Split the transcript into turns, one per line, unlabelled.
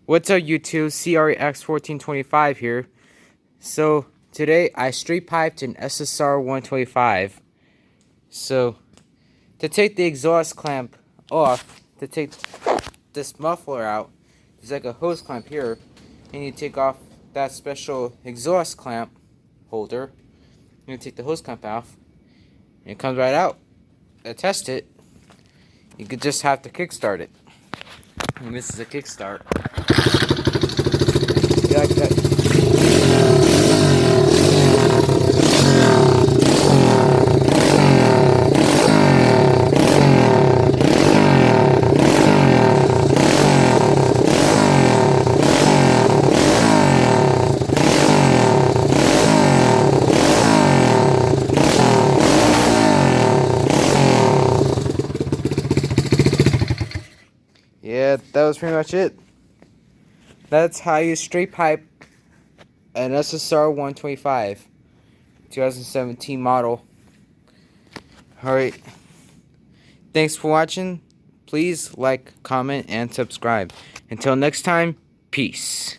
What's up YouTube, CRX1425 here. So today I straight piped an SSR 125. So to take the exhaust clamp off, to take this muffler out, there's like a hose clamp here, and you take off that special exhaust clamp holder. You take the hose clamp off, and it comes right out. To test it, you could just have to kickstart it. And this is a kickstart. You like that? Yeah, that was pretty much it. That's how you straight pipe an SSR 125 2017 model. Alright. Thanks for watching. Please like, comment, and subscribe. Until next time, peace.